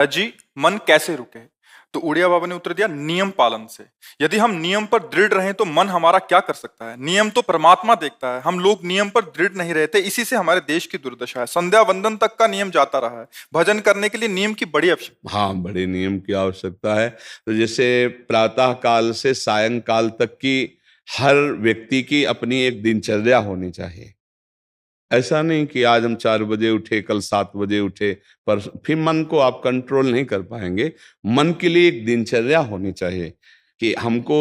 जी, मन कैसे रुके? तो उड़िया बाबा ने उत्तर दिया, नियम पालन से। यदि हम नियम पर दृढ़ रहें तो मन हमारा क्या कर सकता है? नियम तो परमात्मा देखता है। हम लोग नियम पर दृढ़ नहीं रहते, इसी से हमारे देश की दुर्दशा है। संध्या वंदन तक का नियम जाता रहा है। भजन करने के लिए नियम की बड़ी आवश्यकता। हाँ, बड़े नियम की आवश्यकता है। तो जैसे प्रातः काल से सायंकाल तक की हर व्यक्ति की अपनी एक दिनचर्या होनी चाहिए। ऐसा नहीं कि आज हम 4 बजे उठे, कल 7 बजे उठे, पर फिर मन को आप कंट्रोल नहीं कर पाएंगे। मन के लिए एक दिनचर्या होनी चाहिए कि हमको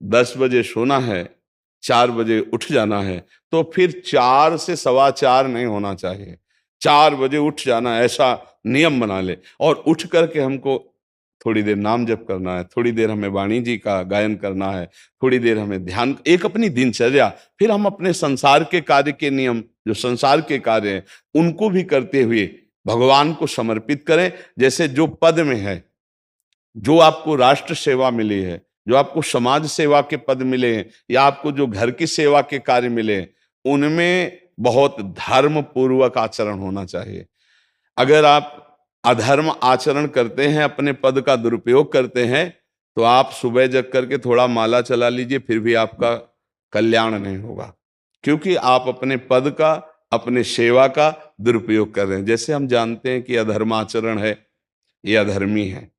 10 बजे सोना है, 4 बजे उठ जाना है, तो फिर 4 से 4:15 नहीं होना चाहिए। 4 बजे उठ जाना, ऐसा नियम बना ले। और उठ करके हमको थोड़ी देर नाम जप करना है, थोड़ी देर हमें वाणी जी का गायन करना है, थोड़ी देर हमें ध्यान, एक अपनी दिनचर्या। फिर हम अपने संसार के कार्य के नियम, जो संसार के कार्य हैं, उनको भी करते हुए भगवान को समर्पित करें। जैसे जो पद में है, जो आपको राष्ट्र सेवा मिली है, जो आपको समाज सेवा के पद मिले हैं, या आपको जो घर की सेवा के कार्य मिले हैं, उनमें बहुत धर्म पूर्वक आचरण होना चाहिए। अगर आप अधर्म आचरण करते हैं, अपने पद का दुरुपयोग करते हैं, तो आप सुबह जग करके थोड़ा माला चला लीजिए, फिर भी आपका कल्याण नहीं होगा, क्योंकि आप अपने पद का, अपने सेवा का दुरुपयोग कर रहे हैं। जैसे हम जानते हैं कि अधर्माचरण है, ये अधर्मी है,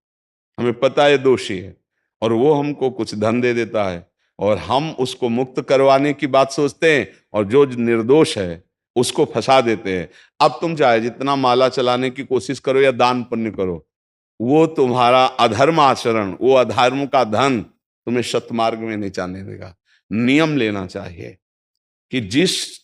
हमें पता है दोषी है, और वो हमको कुछ धन दे देता है, और हम उसको मुक्त करवाने की बात सोचते हैं, और जो निर्दोष है उसको फंसा देते हैं। अब तुम चाहे जितना माला चलाने की कोशिश करो या दान पुण्य करो, वो तुम्हारा अधर्म आचरण, वो अधर्म का धन तुम्हें सतमार्ग में नहीं जाने देगा। नियम लेना चाहिए कि जिस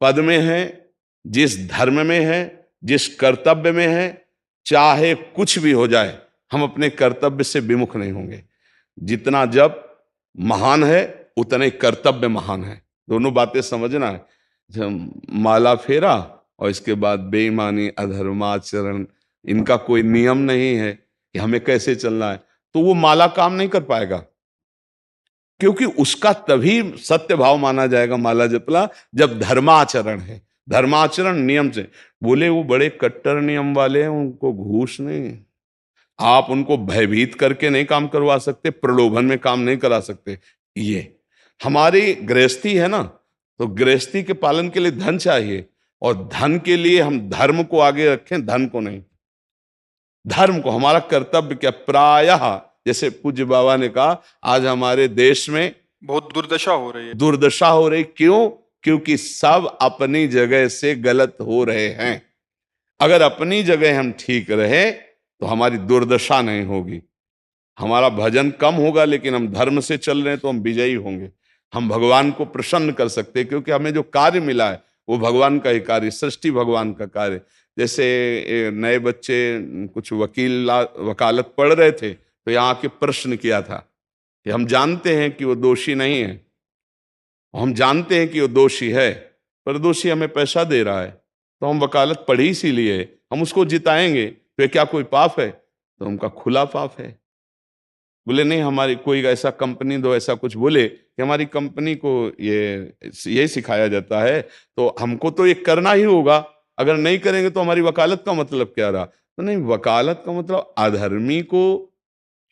पद में है, जिस धर्म में है, जिस कर्तव्य में है, चाहे कुछ भी हो जाए, हम अपने कर्तव्य से विमुख नहीं होंगे। जितना जप महान है, उतने कर्तव्य महान है। दोनों बातें समझना है। माला फेरा और इसके बाद बेईमानी, अधर्माचरण, इनका कोई नियम नहीं है कि हमें कैसे चलना है, तो वो माला काम नहीं कर पाएगा, क्योंकि उसका तभी सत्य भाव माना जाएगा माला जपला जब धर्माचरण है। धर्माचरण नियम से। बोले वो बड़े कट्टर नियम वाले हैं, उनको घूस नहीं, आप उनको भयभीत करके नहीं काम करवा सकते, प्रलोभन में काम नहीं करा सकते। ये हमारी गृहस्थी है ना, तो गृहस्थी के पालन के लिए धन चाहिए, और धन के लिए हम धर्म को आगे रखें, धन को नहीं। धर्म को, हमारा कर्तव्य क्या, प्रायः जैसे पूज्य बाबा ने कहा, आज हमारे देश में बहुत दुर्दशा हो रही है। दुर्दशा हो रही, क्यों? क्योंकि सब अपनी जगह से गलत हो रहे हैं। अगर अपनी जगह हम ठीक रहे तो हमारी दुर्दशा नहीं होगी। हमारा भजन कम होगा, लेकिन हम धर्म से चल रहे हैं तो हम विजयी होंगे। हम भगवान को प्रसन्न कर सकते हैं, क्योंकि हमें जो कार्य मिला है वो भगवान का ही कार्य, सृष्टि भगवान का कार्य। जैसे नए बच्चे कुछ वकालत पढ़ रहे थे, तो यहाँ के प्रश्न किया था कि हम जानते हैं कि वो दोषी नहीं है, हम जानते हैं कि वो दोषी है, पर दोषी हमें पैसा दे रहा है, तो हम वकालत पढ़ी इसीलिए, हम उसको जिताएंगे, तो ये क्या कोई पाप है? तो उनका खुला पाप है। बोले नहीं, हमारी कोई ऐसा कंपनी दो, ऐसा कुछ बोले कि हमारी कंपनी को ये सिखाया जाता है, तो हमको तो ये करना ही होगा, अगर नहीं करेंगे तो हमारी वकालत का मतलब क्या रहा? तो नहीं, वकालत का मतलब अधर्मी को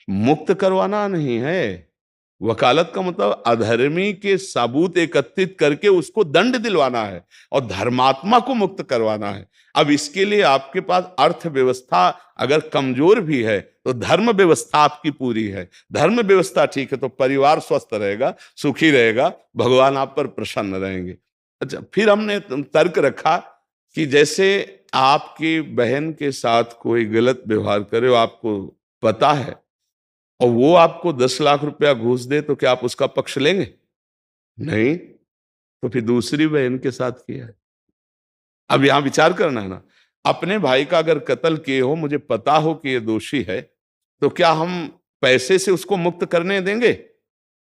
मुक्त करवाना नहीं है। वकालत का मतलब अधर्मी के सबूत एकत्रित करके उसको दंड दिलवाना है, और धर्मात्मा को मुक्त करवाना है। अब इसके लिए आपके पास अर्थव्यवस्था अगर कमजोर भी है, तो धर्म व्यवस्था आपकी पूरी है। धर्म व्यवस्था ठीक है तो परिवार स्वस्थ रहेगा, सुखी रहेगा, भगवान आप पर प्रसन्न रहेंगे। अच्छा, फिर हमने तर्क रखा कि जैसे आपकी बहन के साथ कोई गलत व्यवहार करे, वो आपको पता है, और वो आपको 10 लाख रुपया घूस दे, तो क्या आप उसका पक्ष लेंगे? नहीं। तो फिर दूसरी बहन के साथ किया है। अब यहां विचार करना है ना, अपने भाई का अगर कत्ल किए हो, मुझे पता हो कि ये दोषी है, तो क्या हम पैसे से उसको मुक्त करने देंगे?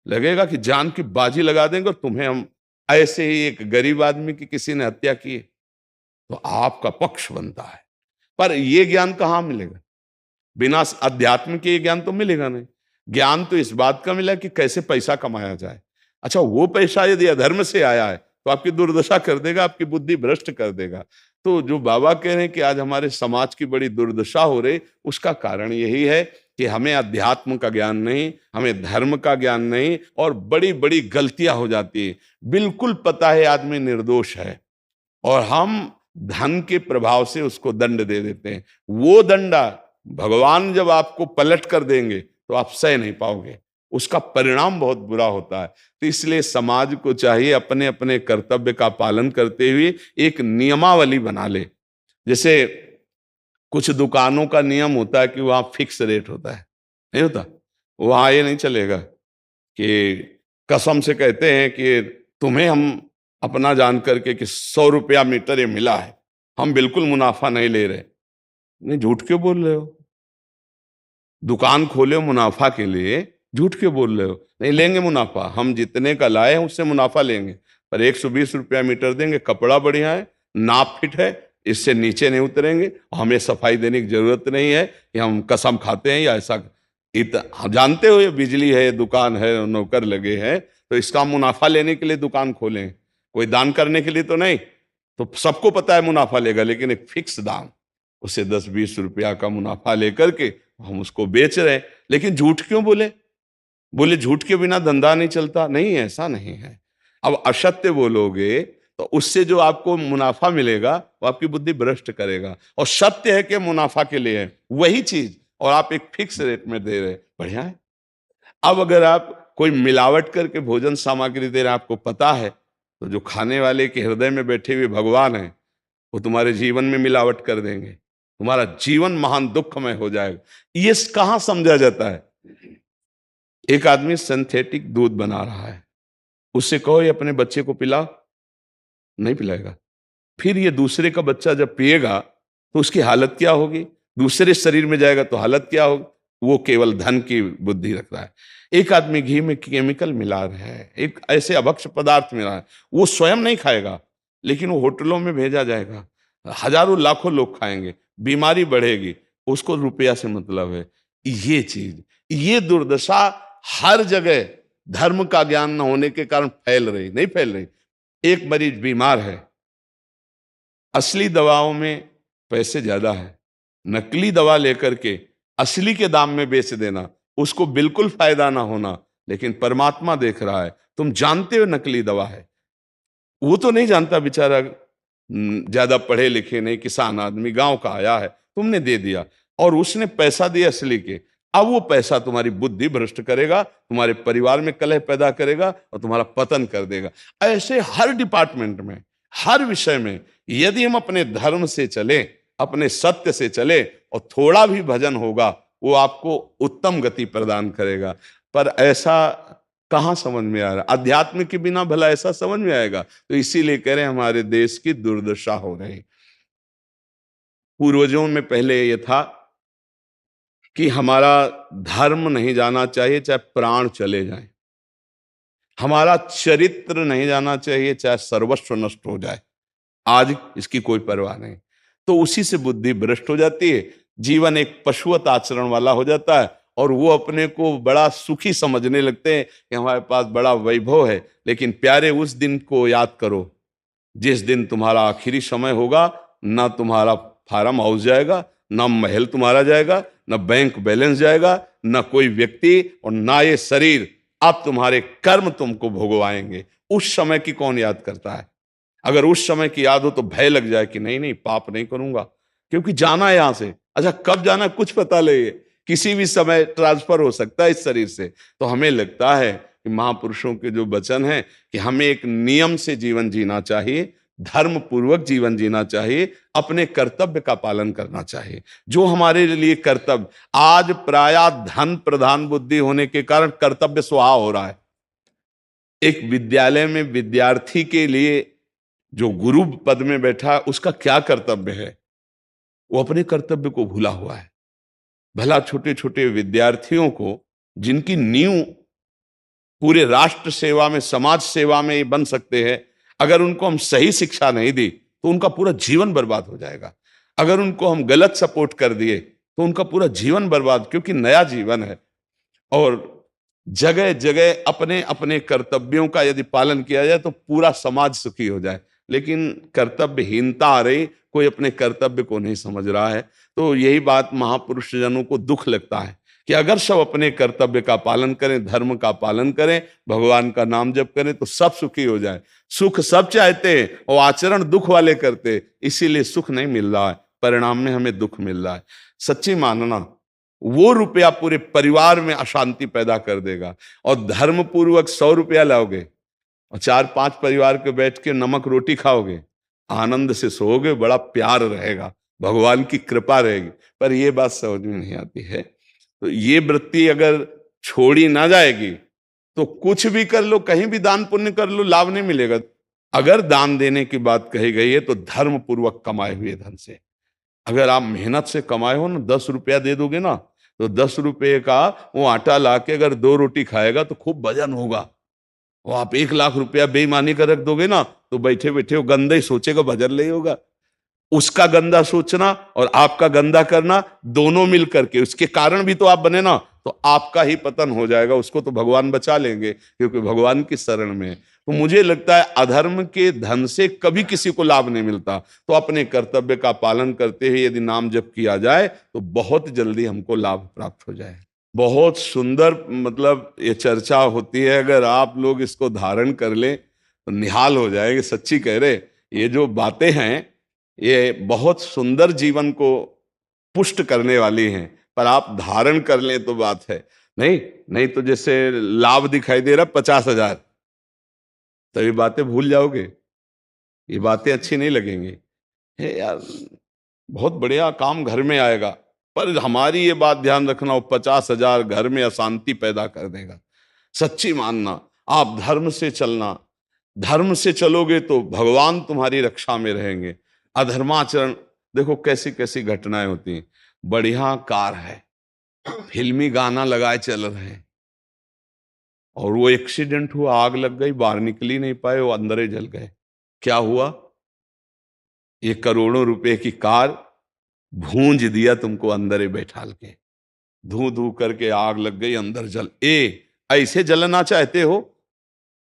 लगेगा कि जान की बाजी लगा देंगे, और तुम्हें हम, ऐसे ही एक गरीब आदमी की किसी ने हत्या की है, तो आपका पक्ष बनता है। पर यह ज्ञान कहां मिलेगा? बिना अध्यात्म के ये ज्ञान तो मिलेगा नहीं। ज्ञान तो इस बात का मिला कि कैसे पैसा कमाया जाए। अच्छा, वो पैसा यदि अधर्म से आया है, तो आपकी दुर्दशा कर देगा, आपकी बुद्धि भ्रष्ट कर देगा। तो जो बाबा कह रहे हैं कि आज हमारे समाज की बड़ी दुर्दशा हो रही, उसका कारण यही है कि हमें अध्यात्म का ज्ञान नहीं, हमें धर्म का ज्ञान नहीं, और बड़ी बड़ी गलतियां हो जाती है। बिल्कुल पता है आदमी निर्दोष है और हम धन के प्रभाव से उसको दंड दे देते हैं। वो दंडा भगवान जब आपको पलट कर देंगे तो आप सह नहीं पाओगे, उसका परिणाम बहुत बुरा होता है। तो इसलिए समाज को चाहिए अपने अपने कर्तव्य का पालन करते हुए एक नियमावली बना ले। जैसे कुछ दुकानों का नियम होता है कि वहां फिक्स रेट होता है, नहीं होता? वहां ये नहीं चलेगा कि कसम से कहते हैं कि तुम्हें हम अपना जान करके कि 100 रुपया मीटर ये मिला है, हम बिल्कुल मुनाफा नहीं ले रहे। नहीं, झूठ क्यों बोल रहे हो? दुकान खोले हो मुनाफा के लिए, झूठ क्यों बोल रहे हो? नहीं लेंगे मुनाफा, हम जितने का लाए हैं उससे मुनाफा लेंगे, पर 120 रुपया मीटर देंगे। कपड़ा बढ़िया है, नाप फिट है, इससे नीचे नहीं उतरेंगे, हमें सफाई देने की जरूरत नहीं है कि हम कसम खाते हैं या ऐसा। हम जानते हो ये बिजली है, दुकान है, नौकर लगे हैं, तो इसका मुनाफा लेने के लिए दुकान खोलें, कोई दान करने के लिए तो नहीं। तो सबको पता है मुनाफा लेगा, लेकिन एक फिक्स दाम, उससे 10-20 रुपया का मुनाफा लेकर के हम उसको बेच रहे हैं। लेकिन झूठ क्यों बोले? बोले झूठ के बिना धंधा नहीं चलता। नहीं, ऐसा नहीं है। अब असत्य बोलोगे तो उससे जो आपको मुनाफा मिलेगा वो आपकी बुद्धि भ्रष्ट करेगा, और सत्य है कि मुनाफा के लिए है वही चीज, और आप एक फिक्स रेट में दे रहे, बढ़िया है। अब अगर आप कोई मिलावट करके भोजन सामग्री दे रहे हैं, आपको पता है, तो जो खाने वाले के हृदय में बैठे हुए भगवान हैं वो तुम्हारे जीवन में मिलावट कर देंगे, तुम्हारा जीवन महान दुखमय हो जाएगा। ये कहां समझा जाता है? एक आदमी सिंथेटिक दूध बना रहा है, उससे कहो ये अपने बच्चे को पिला, नहीं पिलाएगा। फिर ये दूसरे का बच्चा जब पिएगा तो उसकी हालत क्या होगी? दूसरे शरीर में जाएगा तो हालत क्या होगी? वो केवल धन की बुद्धि रख रहा है। एक आदमी घी में केमिकल मिला रहा है, एक ऐसे अभक्ष पदार्थ मिला है, वो स्वयं नहीं खाएगा, लेकिन वो होटलों में भेजा जाएगा, हजारों लाखों लोग खाएंगे, बीमारी बढ़ेगी, उसको रुपया से मतलब है। ये चीज, ये दुर्दशा हर जगह धर्म का ज्ञान न होने के कारण फैल रही, नहीं फैल रही। एक मरीज बीमार है, असली दवाओं में पैसे ज्यादा है, नकली दवा लेकर के असली के दाम में बेच देना, उसको बिल्कुल फायदा ना होना। लेकिन परमात्मा देख रहा है, तुम जानते हो नकली दवा है, वो तो नहीं जानता बेचारा, ज्यादा पढ़े लिखे नहीं, किसान आदमी गांव का आया है, तुमने दे दिया और उसने पैसा दिया असली के। अब वो पैसा तुम्हारी बुद्धि भ्रष्ट करेगा, तुम्हारे परिवार में कलह पैदा करेगा और तुम्हारा पतन कर देगा। ऐसे हर डिपार्टमेंट में, हर विषय में यदि हम अपने धर्म से चले, अपने सत्य से चले, और थोड़ा भी भजन होगा, वो आपको उत्तम गति प्रदान करेगा। पर ऐसा कहां समझ में आ रहा? अध्यात्म के बिना भला ऐसा समझ में आएगा? तो इसीलिए कह रहे हैं हमारे देश की दुर्दशा हो रही। पूर्वजों में पहले ये था कि हमारा धर्म नहीं जाना चाहिए चाहे प्राण चले जाएं, हमारा चरित्र नहीं जाना चाहिए चाहे सर्वस्व नष्ट हो जाए। आज इसकी कोई परवाह नहीं, तो उसी से बुद्धि भ्रष्ट हो जाती है, जीवन एक पशुवत आचरण वाला हो जाता है, और वो अपने को बड़ा सुखी समझने लगते हैं कि हमारे पास बड़ा वैभव है। लेकिन प्यारे, उस दिन को याद करो जिस दिन तुम्हारा आखिरी समय होगा, ना तुम्हारा फार्म हाउस जाएगा, ना महल तुम्हारा जाएगा, ना बैंक बैलेंस जाएगा, ना कोई व्यक्ति, और ना ये शरीर। अब तुम्हारे कर्म तुमको भोगवाएंगे। उस समय की कौन याद करता है? अगर उस समय की याद हो तो भय लग जाए कि नहीं नहीं, पाप नहीं करूंगा, क्योंकि जाना है यहां से। अच्छा, कब जाना है कुछ पता नहीं, किसी भी समय ट्रांसफर हो सकता है इस शरीर से। तो हमें लगता है कि महापुरुषों के जो वचन है कि हमें एक नियम से जीवन जीना चाहिए, धर्म पूर्वक जीवन जीना चाहिए, अपने कर्तव्य का पालन करना चाहिए। जो हमारे लिए कर्तव्य, आज प्रायः धन प्रधान बुद्धि होने के कारण कर्तव्य स्वाहा हो रहा है। एक विद्यालय में विद्यार्थी के लिए जो गुरु पद में बैठा है, उसका क्या कर्तव्य है? वो अपने कर्तव्य को भूला हुआ है। भला छोटे छोटे विद्यार्थियों को, जिनकी नींव पूरे राष्ट्र सेवा में, समाज सेवा में ये बन सकते हैं, अगर उनको हम सही शिक्षा नहीं दी तो उनका पूरा जीवन बर्बाद हो जाएगा। अगर उनको हम गलत सपोर्ट कर दिए तो उनका पूरा जीवन बर्बाद, क्योंकि नया जीवन है। और जगह जगह अपने अपने कर्तव्यों का यदि पालन किया जाए तो पूरा समाज सुखी हो जाए। लेकिन कर्तव्यहीनता आ रही, कोई अपने कर्तव्य को नहीं समझ रहा है। तो यही बात महापुरुष जनों को दुख लगता है कि अगर सब अपने कर्तव्य का पालन करें, धर्म का पालन करें, भगवान का नाम जप करें तो सब सुखी हो जाए। सुख सब चाहते हैं और आचरण दुख वाले करते हैं, इसीलिए सुख नहीं मिल रहा है, परिणाम में हमें दुख मिल रहा है। सच्ची मानना, वो रुपया पूरे परिवार में अशांति पैदा कर देगा। और धर्म पूर्वक 100 रुपया लाओगे और 4-5 परिवार के बैठ के नमक रोटी खाओगे, आनंद से सोओगे, बड़ा प्यार रहेगा, भगवान की कृपा रहेगी। पर ये बात समझ में नहीं आती है। तो ये वृत्ति अगर छोड़ी ना जाएगी तो कुछ भी कर लो, कहीं भी दान पुण्य कर लो, लाभ नहीं मिलेगा। अगर दान देने की बात कही गई है तो धर्म पूर्वक कमाए हुए धन से। अगर आप मेहनत से कमाए हो ना, 10 रुपया दे दोगे ना, तो 10 रुपये का वो आटा लाके अगर 2 रोटी खाएगा तो खूब वजन होगा। और आप 1 लाख रुपया बेईमानी का रख दोगे ना, तो बैठे बैठे वो गंदा ही सोचेगा, वजन नहीं होगा। उसका गंदा सोचना और आपका गंदा करना दोनों मिल करके, उसके कारण भी तो आप बने ना, तो आपका ही पतन हो जाएगा। उसको तो भगवान बचा लेंगे क्योंकि भगवान की शरण में है। तो मुझे लगता है अधर्म के धन से कभी किसी को लाभ नहीं मिलता। तो अपने कर्तव्य का पालन करते हुए यदि नाम जप किया जाए तो बहुत जल्दी हमको लाभ प्राप्त हो जाए। बहुत सुंदर मतलब ये चर्चा होती है, अगर आप लोग इसको धारण कर लें तो निहाल हो जाएंगे। सच्ची कह रहे, ये जो बातें हैं ये बहुत सुंदर जीवन को पुष्ट करने वाली हैं, पर आप धारण कर लें तो बात है। नहीं नहीं तो जैसे लाभ दिखाई दे रहा 50,000, तो ये बातें भूल जाओगे, ये बातें अच्छी नहीं लगेंगी। हे यार, बहुत बढ़िया काम घर में आएगा, पर हमारी ये बात ध्यान रखना, वो 50,000 घर में अशांति पैदा कर देगा। सच्ची मानना, आप धर्म से चलना, धर्म से चलोगे तो भगवान तुम्हारी रक्षा में रहेंगे। अधर्माचरण, देखो कैसी कैसी घटनाएं होती हैं। बढ़िया कार है, फिल्मी गाना लगाए चल रहे हैं, और वो एक्सीडेंट हुआ, आग लग गई, बाहर निकल ही नहीं पाए, वो अंदर ही जल गए। क्या हुआ? ये करोड़ों रुपए की कार भूंज दिया तुमको अंदर ही बैठाल के, धू धू करके आग लग गई, अंदर जल। ऐसे जलना चाहते हो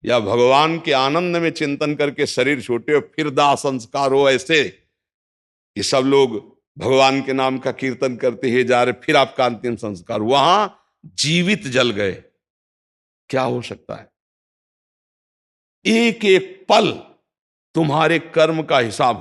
या भगवान के आनंद में चिंतन करके शरीर छोटे हो फिर दाह संस्कार हो ऐसे कि सब लोग भगवान के नाम का कीर्तन करते ही जा रहे, फिर आपका अंतिम संस्कार वहां जीवित जल गए? क्या हो सकता है? एक एक पल तुम्हारे कर्म का हिसाब